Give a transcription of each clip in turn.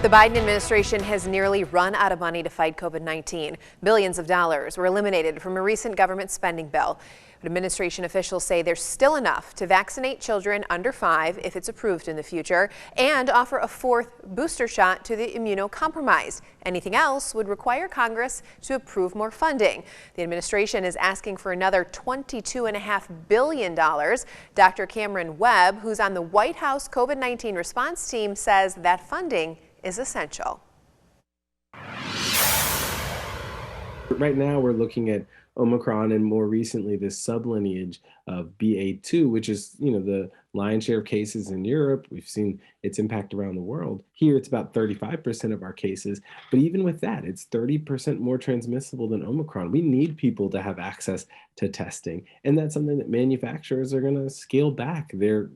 The Biden administration has nearly run out of money to fight COVID-19. Billions of dollars were eliminated from a recent government spending bill. But administration officials say there's still enough to vaccinate children under 5 if it's approved in the future and offer a 4th booster shot to the immunocompromised. Anything else would require Congress to approve more funding. The administration is asking for another $22.5 billion. Dr. Cameron Webb, who's on the White House COVID-19 response team, says that funding is essential. Right now, we're looking at Omicron and more recently this sublineage of BA2, which is, the lion's share of cases in Europe. We've seen its impact around the world. Here, it's about 35% of our cases. But even with that, it's 30% more transmissible than Omicron. We need people to have access to testing. And that's something that manufacturers are going to scale back their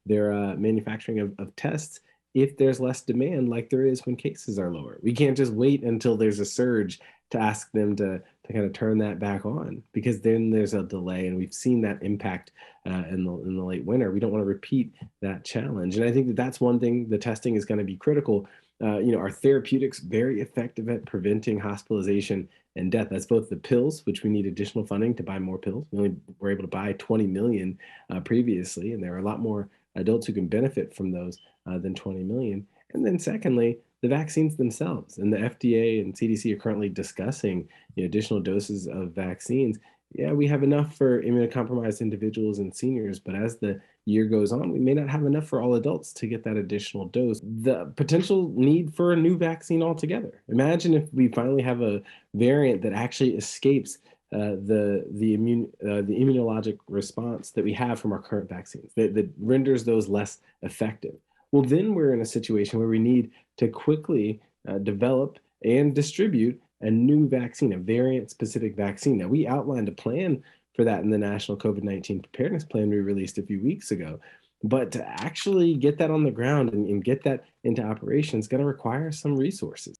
manufacturing of tests if there's less demand, like there is when cases are lower. We can't just wait until there's a surge to ask them to kind of turn that back on, because then there's a delay, and we've seen that impact in the late winter. We don't want to repeat that challenge, and I think that's one thing. The testing is going to be critical. Our therapeutics very effective at preventing hospitalization and death. That's both the pills, which we need additional funding to buy more pills. We only were able to buy 20 million previously, and there are a lot more adults who can benefit from those than 20 million. And then secondly, the vaccines themselves. And the FDA and CDC are currently discussing additional doses of vaccines. Yeah, we have enough for immunocompromised individuals and seniors, but as the year goes on, we may not have enough for all adults to get that additional dose. The potential need for a new vaccine altogether. Imagine if we finally have a variant that actually escapes the immunologic response that we have from our current vaccines, that renders those less effective. Well, then we're in a situation where we need to quickly develop and distribute a new vaccine, a variant-specific vaccine. Now, we outlined a plan for that in the National COVID-19 Preparedness Plan we released a few weeks ago. But to actually get that on the ground and get that into operation is going to require some resources.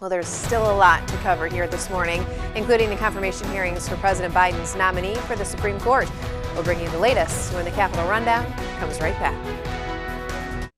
Well, there's still a lot to cover here this morning, including the confirmation hearings for President Biden's nominee for the Supreme Court. We'll bring you the latest when the Capitol Rundown comes right back.